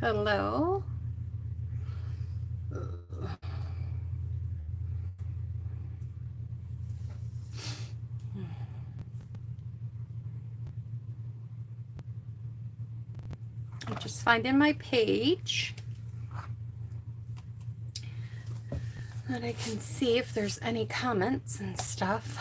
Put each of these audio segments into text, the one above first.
Hello. I'm just finding my page that I can see if there's any comments and stuff.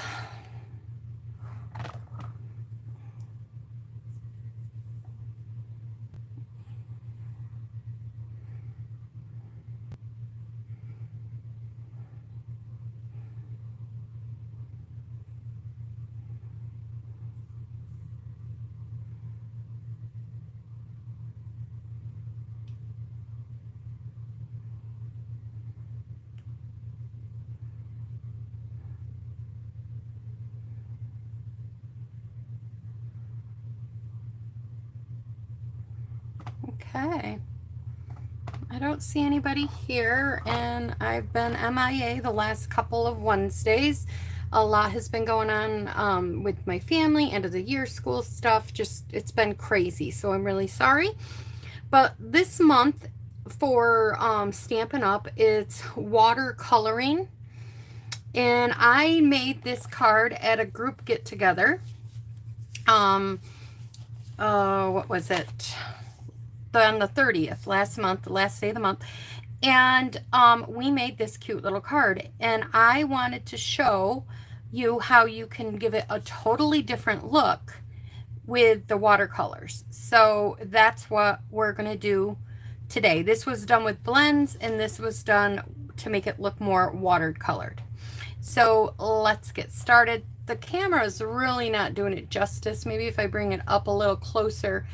Okay. I don't see anybody here, and I've been MIA the last couple of Wednesdays. A lot has been going on with my family, end of the year school stuff. Just, it's been crazy, so I'm really sorry. But this month for Stampin' Up, it's watercoloring. And I made this card at a group get-together. What was it? On the 30th, last month, the last day of the month. And we made this cute little card. And I wanted to show you how you can give it a totally different look with the watercolors. So that's what we're going to do today. This was done with blends, and this was done to make it look more watercolored. So let's get started. The camera is really not doing it justice. Maybe if I bring it up a little closer,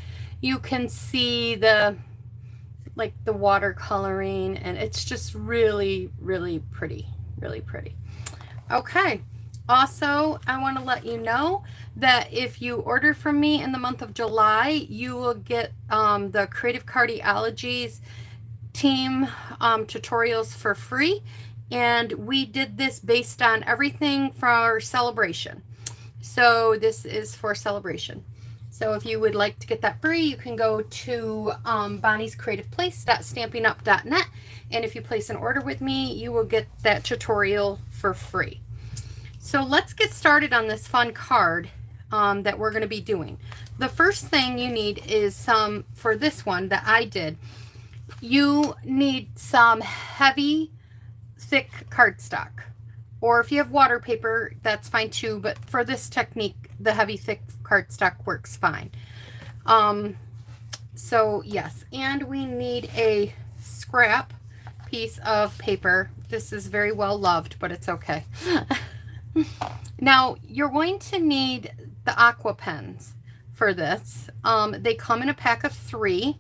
you can see the watercoloring, and it's just really, really pretty, really pretty. Okay. Also, I want to let you know that if you order from me in the month of July, you will get the Creative Cardiology's team tutorials for free. And we did this based on everything for celebration. So this is for celebration. So if you would like to get that free, you can go to Bonnie's Creative Place.stampinup.net. And if you place an order with me, you will get that tutorial for free. So let's get started on this fun card that we're going to be doing. The first thing you need is for this one that I did, you need some heavy, thick cardstock. Or if you have water paper, that's fine too. But for this technique, the heavy, thick cardstock works fine. So yes, and we need a scrap piece of paper. This is very well loved, but it's okay. Now, you're going to need the Aqua Pens for this. They come in a pack of 3,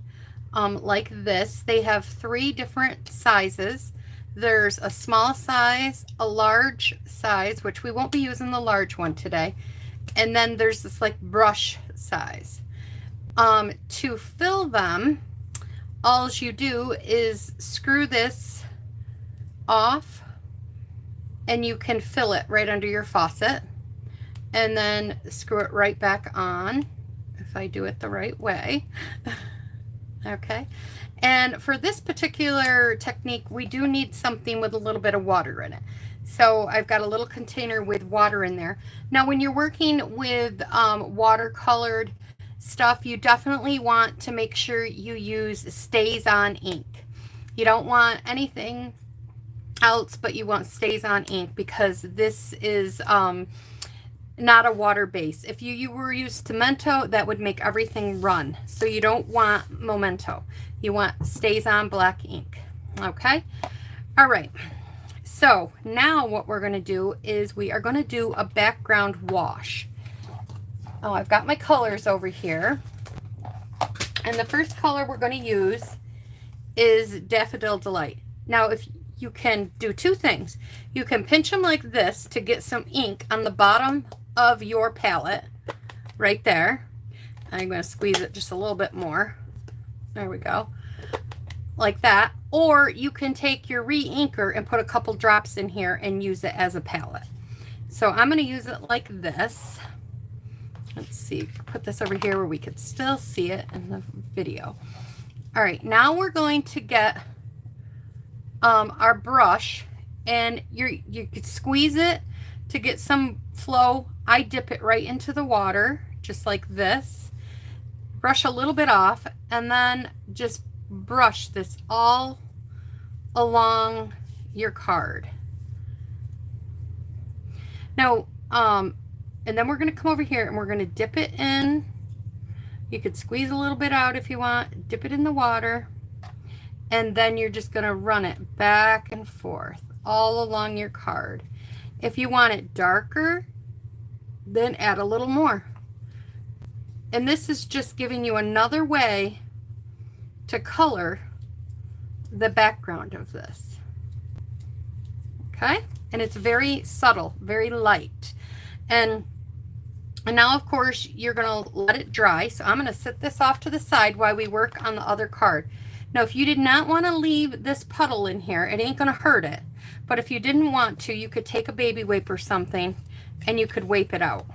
like this. They have 3 different sizes. There's a small size, a large size, which we won't be using the large one today. And then there's this like brush size. To fill them, all you do is screw this off, and you can fill it right under your faucet, and then screw it right back on if I do it the right way. Okay. And for this particular technique, we do need something with a little bit of water in it. So I've got a little container with water in there. Now, when you're working with watercolored stuff, you definitely want to make sure you use Stays On ink. You don't want anything else, but you want Stays On ink, because this is not a water base. If you were used to Memento, that would make everything run. So you don't want Memento. You want Stays On black ink. Okay. All right. So now what we're going to do is we are going to do a background wash. Oh, I've got my colors over here. And the first color we're going to use is Daffodil Delight. Now, if you can do 2 things. You can pinch them like this to get some ink on the bottom of your palette right there. I'm going to squeeze it just a little bit more. There we go. Like that. Or you can take your re-inker and put a couple drops in here and use it as a palette. So I'm going to use it like this. Let's see, put this over here where we could still see it in the video. All right, now we're going to get our brush, and you could squeeze it to get some flow. I dip it right into the water, just like this. Brush a little bit off, and then just brush this all along your card. Now, and then we're going to come over here and we're going to dip it in. You could squeeze a little bit out if you want, dip it in the water, and then you're just going to run it back and forth all along your card. If you want it darker, then add a little more. And this is just giving you another way to color the background of this. Okay? And it's very subtle, very light. And now, of course, you're going to let it dry. So I'm going to set this off to the side while we work on the other card. Now, if you did not want to leave this puddle in here, it ain't going to hurt it. But if you didn't want to, you could take a baby wipe or something and you could wipe it out.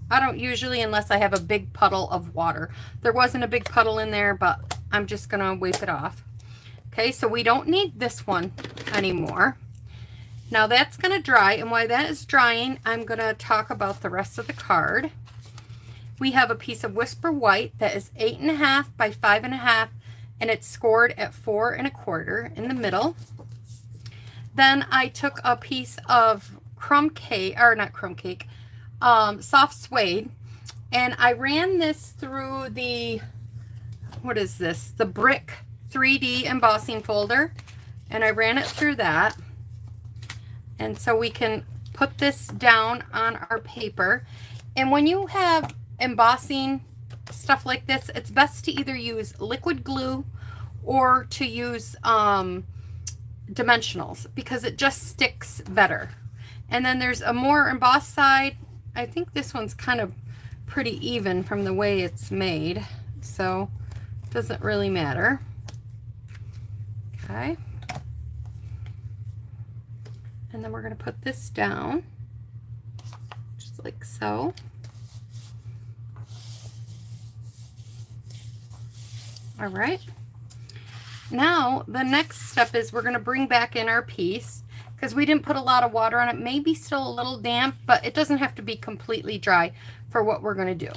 I don't usually, unless I have a big puddle of water. There wasn't a big puddle in there, but I'm just going to wipe it off. Okay, so we don't need this one anymore. Now that's going to dry, and while that is drying, I'm going to talk about the rest of the card. We have a piece of Whisper White that is 8.5 by 5.5, and it's scored at 4 1/4 in the middle. Then I took a piece of crumb cake, or not crumb cake, soft suede, and I ran this through the, what is this, the Brick 3D embossing folder, and I ran it through that. And so we can put this down on our paper. And when you have embossing stuff like this, it's best to either use liquid glue or to use dimensionals, because it just sticks better. And then there's a more embossed side. I think this one's kind of pretty even from the way it's made, so it doesn't really matter. Okay. And then we're going to put this down, just like so. All right. Now, the next step is we're going to bring back in our piece, because we didn't put a lot of water on it. Maybe still a little damp, but it doesn't have to be completely dry for what we're going to do.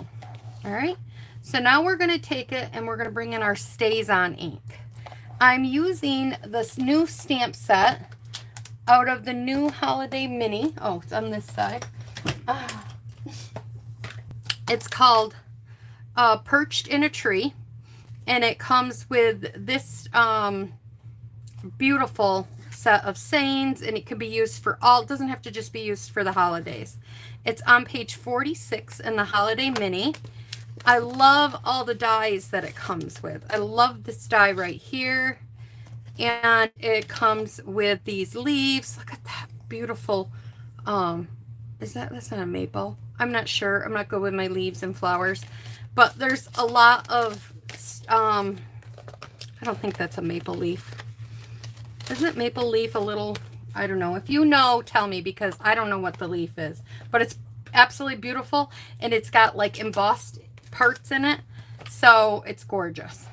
All right. So now we're going to take it and we're going to bring in our Stays On ink. I'm using this new stamp set out of the new Holiday Mini. Oh, it's on this side. It's called Perched in a Tree, and it comes with this beautiful set of sayings, and it can be used for all, it doesn't have to just be used for the holidays. It's on page 46 in the Holiday Mini. I love all the dies that it comes with. I love this die right here, and it comes with these leaves. Look at that beautiful, that's not a maple? I'm not sure. I'm not good with my leaves and flowers, but there's a lot of, I don't think that's a maple leaf. Isn't it maple leaf a little, I don't know. If you know, tell me, because I don't know what the leaf is. But it's absolutely beautiful, and it's got like embossed parts in it. So it's gorgeous.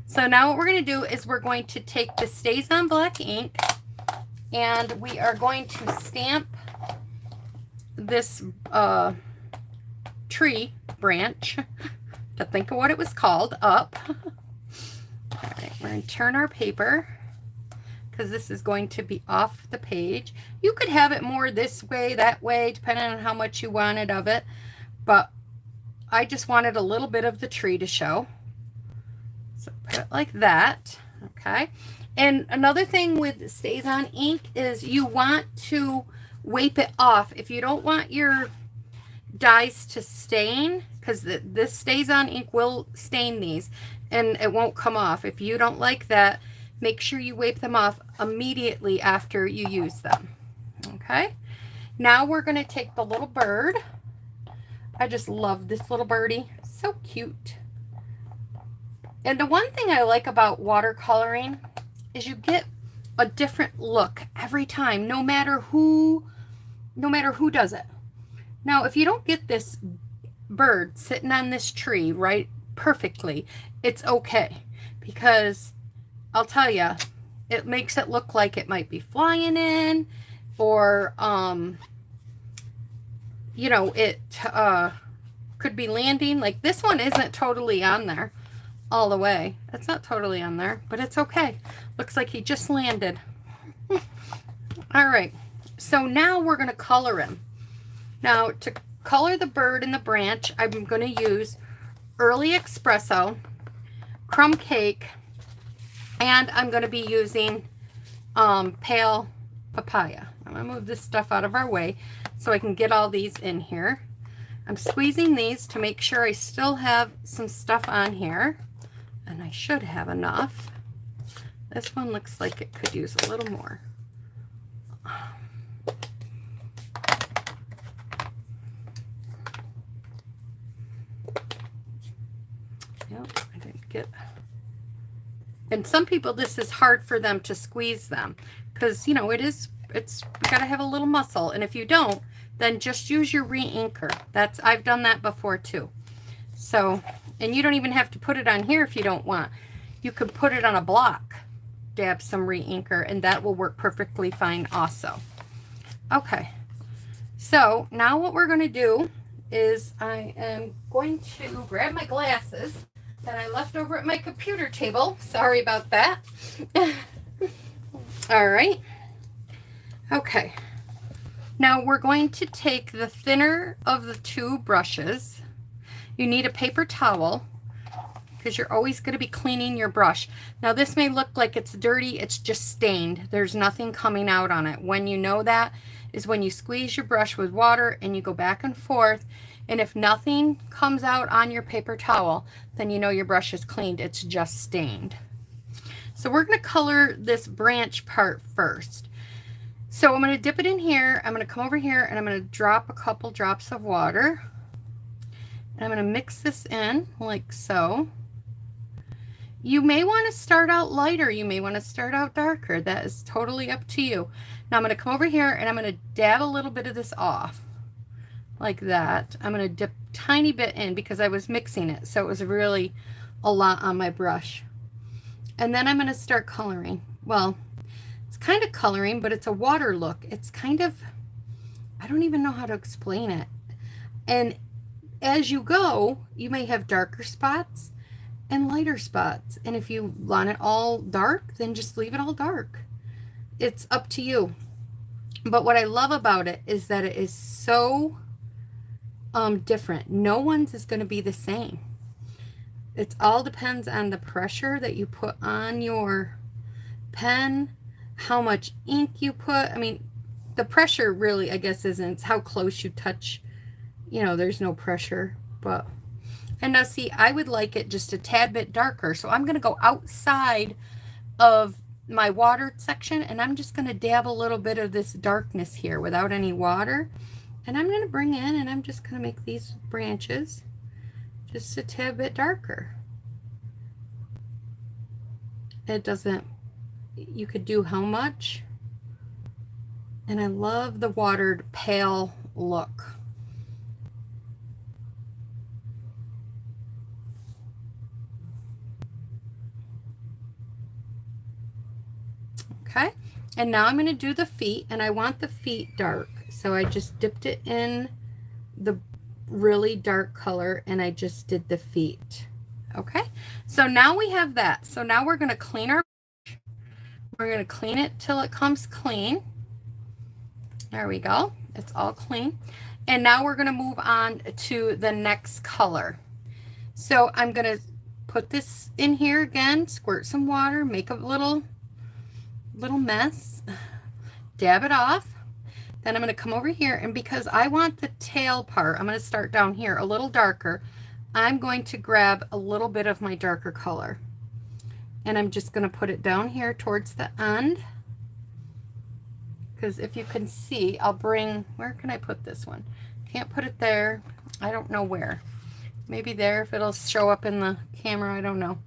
So now what we're going to do is we're going to take the Stays On black ink, and we are going to stamp this tree branch, to think of what it was called, up. All right, we're going to turn our paper, because this is going to be off the page. You could have it more this way, that way, depending on how much you wanted of it. But I just wanted a little bit of the tree to show. So put it like that, okay? And another thing with Stays On ink is you want to wipe it off. If you don't want your dies to stain, because this Stays On ink will stain these, and it won't come off. If you don't like that, make sure you wipe them off immediately after you use them. Okay, now we're going to take the little bird. I just love this little birdie. So cute. And the one thing I like about watercoloring is you get a different look every time, no matter who does it. Now, if you don't get this bird sitting on this tree right perfectly, it's okay, because I'll tell you, it makes it look like it might be flying in, or, you know, it could be landing. Like this one isn't totally on there all the way. It's not totally on there, but it's okay. Looks like he just landed. All right, so now we're going to color him. Now to color the bird and the branch, I'm going to use Early Espresso, Crumb Cake, and I'm going to be using Pale Papaya. I'm going to move this stuff out of our way so I can get all these in here. I'm squeezing these to make sure I still have some stuff on here, and I should have enough. This one looks like it could use a little more. Yep, I didn't get. And some people, this is hard for them to squeeze them because, you know, it's you got to have a little muscle. And if you don't, then just use your re-inker. I've done that before too. So, and you don't even have to put it on here if you don't want. You could put it on a block, dab some re-inker, and that will work perfectly fine also. Okay, so now what we're going to do is I am going to grab my glasses that I left over at my computer table. Sorry about that. All right. Okay. Now we're going to take the thinner of the two brushes. You need a paper towel because you're always going to be cleaning your brush. Now this may look like it's dirty. It's just stained. There's nothing coming out on it. When you know that is when you squeeze your brush with water and you go back and forth. And if nothing comes out on your paper towel, then you know your brush is cleaned. It's just stained. So we're going to color this branch part first. So I'm going to dip it in here. I'm going to come over here and I'm going to drop a couple drops of water. And I'm going to mix this in like so. You may want to start out lighter. You may want to start out darker. That is totally up to you. Now I'm going to come over here and I'm going to dab a little bit of this off. Like that. I'm going to dip a tiny bit in because I was mixing it, so it was really a lot on my brush. And then I'm going to start coloring. Well, it's kind of coloring, but it's a water look. It's kind of, I don't even know how to explain it. And as you go, you may have darker spots and lighter spots. And if you want it all dark, then just leave it all dark. It's up to you. But what I love about it is that it is so different. No one's is going to be the same. It all depends on the pressure that you put on your pen, how much ink you put. I mean, the pressure really, I guess, isn't, it's how close you touch. You know, there's no pressure. But, and now see, I would like it just a tad bit darker. So I'm going to go outside of my watered section and I'm just going to dab a little bit of this darkness here without any water. And I'm going to bring in and I'm just going to make these branches just a tad bit darker. It doesn't, you could do how much? And I love the watered pale look. Okay, and now I'm going to do the feet, and I want the feet dark. So I just dipped it in the really dark color and I just did the feet. Okay, so now we have that. So now we're going to clean our brush. We're going to clean it till it comes clean. There we go. It's all clean. And now we're going to move on to the next color. So I'm going to put this in here again, squirt some water, make a little mess, dab it off. Then I'm going to come over here, and because I want the tail part, I'm going to start down here a little darker. I'm going to grab a little bit of my darker color, and I'm just going to put it down here towards the end. Because if you can see, I'll bring, where can I put this one? Can't put it there. I don't know where. Maybe there, if it'll show up in the camera, I don't know.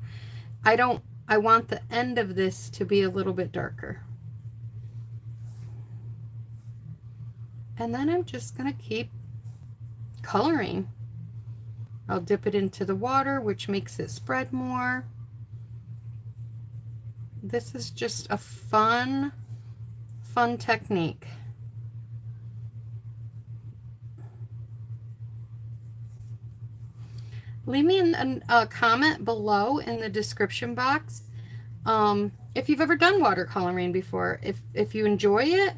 I want the end of this to be a little bit darker. And then I'm just going to keep coloring. I'll dip it into the water, which makes it spread more. This is just a fun technique. Leave me a comment below in the description box if you've ever done watercoloring before. If you enjoy it,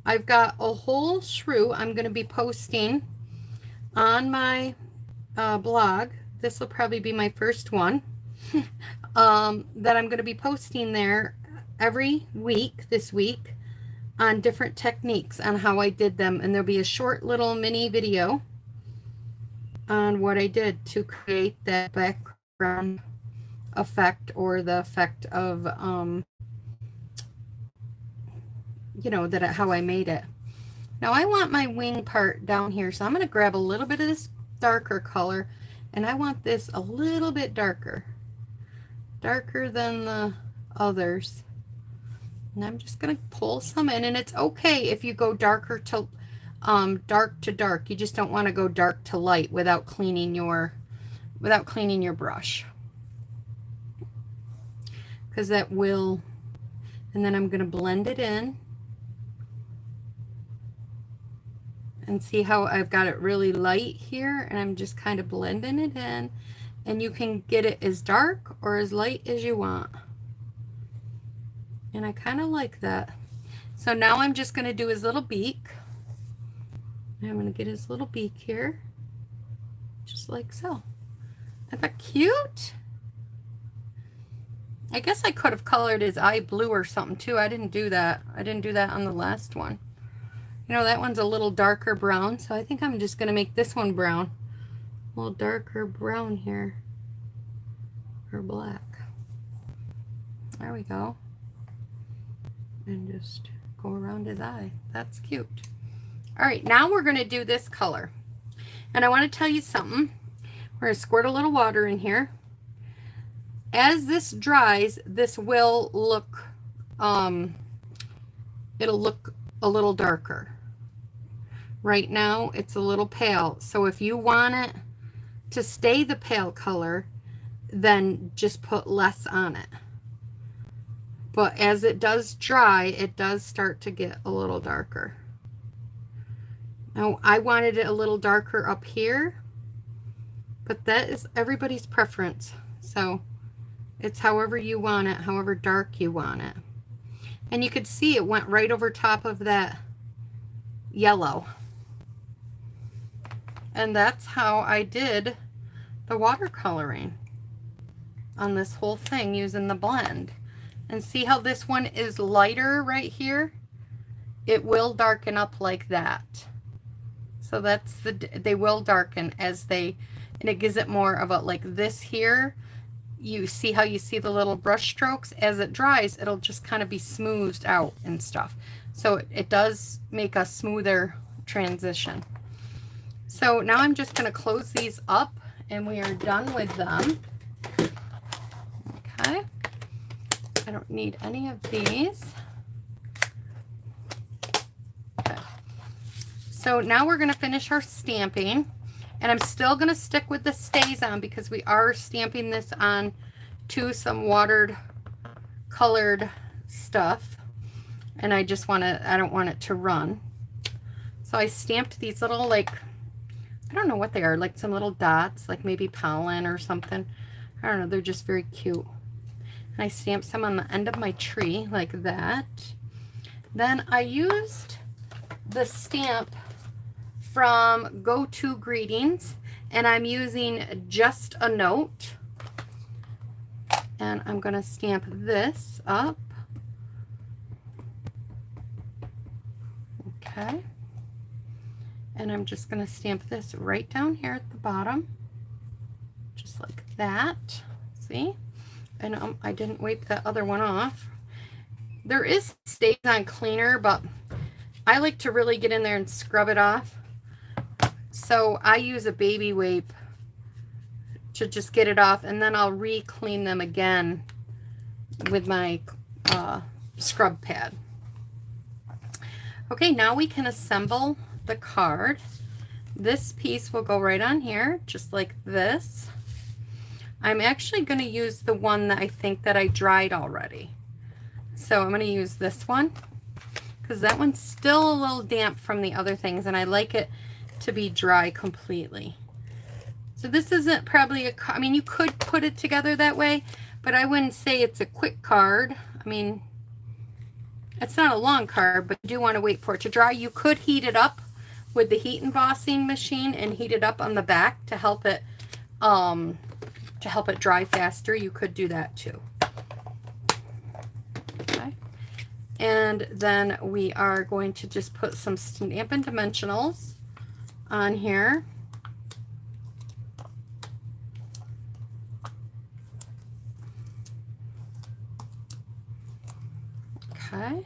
I've got a whole shrew I'm going to be posting on my blog. This will probably be my first one that I'm going to be posting there every week this week on different techniques on how I did them, and there'll be a short little mini video on what I did to create that background effect, or the effect of you know, that how I made it. Now I want my wing part down here, so I'm going to grab a little bit of this darker color, and I want this a little bit darker than the others. And I'm just going to pull some in, and it's okay if you go darker to dark to dark. You just don't want to go dark to light without cleaning your brush, because that will. And then I'm going to blend it in, and see how I've got it really light here, and I'm just kind of blending it in, and you can get it as dark or as light as you want, and I kind of like that. So now I'm just going to do his little beak. I'm going to get his little beak here, just like so. Isn't that cute? I guess I could have colored his eye blue or something too. I didn't do that. I didn't do that on the last one. You know, that one's a little darker brown, so I think I'm just going to make this one brown. A little darker brown here, or black. There we go. And just go around his eye. That's cute. All right, now we're going to do this color. And I want to tell you something. We're going to squirt a little water in here. As this dries, this will look, it'll look a little darker. Right now, it's a little pale. So if you want it to stay the pale color, then just put less on it. But as it does dry, it does start to get a little darker. Now, I wanted it a little darker up here, but that is everybody's preference. So it's however you want it, however dark you want it. And you could see it went right over top of that yellow. And that's how I did the watercoloring on this whole thing using the blend. And see how this one is lighter right here? It will darken up like that. So that's they will darken as they, and it gives it more of a, like this here, you see how you see the little brush strokes? As it dries, it'll just kind of be smoothed out and stuff. So it does make a smoother transition. So now I'm just going to close these up, and we are done with them. Okay. I don't need any of these. Okay. So now we're going to finish our stamping, and I'm still going to stick with the stays on because we are stamping this on to some watered colored stuff, and I just want to, I don't want it to run. So I stamped these little, like, I don't know what they are, like some little dots, like maybe pollen or something. I don't know, they're just very cute. And I stamped some on the end of my tree like that. Then I used the stamp from Go To Greetings, and I'm using Just a Note. And I'm going to stamp this up. Okay. And I'm just going to stamp this right down here at the bottom, just like that. See? And I didn't wipe the other one off. There is stays on cleaner, but I like to really get in there and scrub it off. So I use a baby wipe to just get it off, and then I'll re-clean them again with my scrub pad. Okay, now we can assemble the card. This piece will go right on here, just like this. I'm actually going to use the one that I think that I dried already. So I'm going to use this one because that one's still a little damp from the other things, and I like it to be dry completely. So this isn't probably I mean, you could put it together that way, but I wouldn't say it's a quick card. I mean, it's not a long card, but you do want to wait for it to dry. You could heat it up with the heat embossing machine and heat it up on the back to help it dry faster. You could do that too. Okay. And then we are going to just put some Stampin' Dimensionals on here. Okay.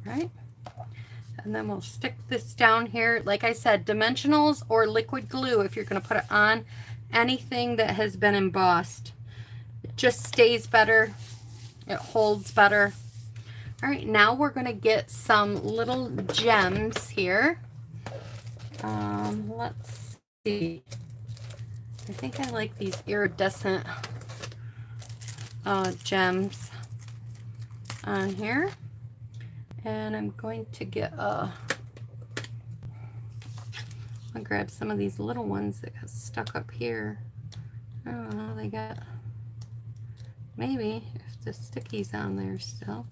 All right. And then we'll stick this down here. Like I said, dimensionals or liquid glue if you're going to put it on anything that has been embossed. It just stays better. It holds better. All right, now we're going to get some little gems here. Let's see. I think I like these iridescent gems on here. And I'm going to get I'll grab some of these little ones that got stuck up here. I don't know, they got, maybe if the sticky's on there still.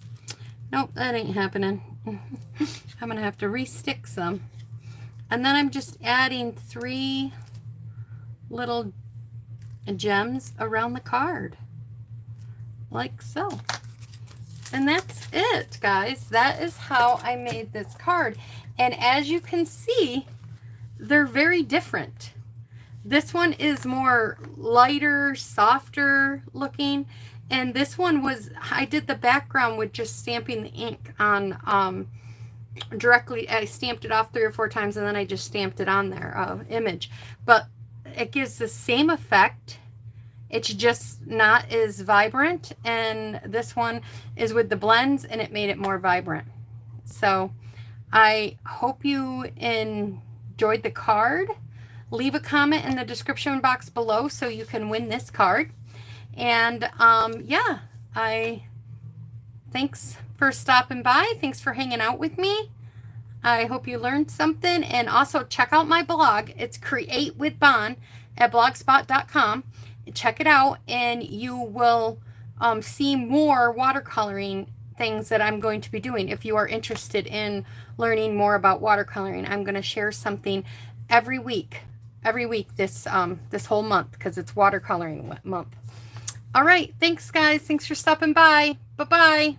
Nope, that ain't happening. I'm gonna have to re-stick some. And then I'm just adding 3 little gems around the card, like so. And that's it, guys. That is how I made this card. And as you can see, they're very different. This one is more lighter, softer looking. And this one was, I did the background with just stamping the ink on directly. I stamped it off 3 or 4 times and then I just stamped it on there, image. But it gives the same effect. It's just not as vibrant, and this one is with the blends and it made it more vibrant. So I hope you enjoyed the card. Leave a comment in the description box below so you can win this card. And yeah, thanks for stopping by. Thanks for hanging out with me. I hope you learned something, and also check out my blog. It's Create with Bon at blogspot.com. Check it out, and you will see more watercoloring things that I'm going to be doing. If you are interested in learning more about watercoloring, I'm going to share something every week this whole month, because it's watercoloring month. All right, thanks guys. Thanks for stopping by. Bye-bye.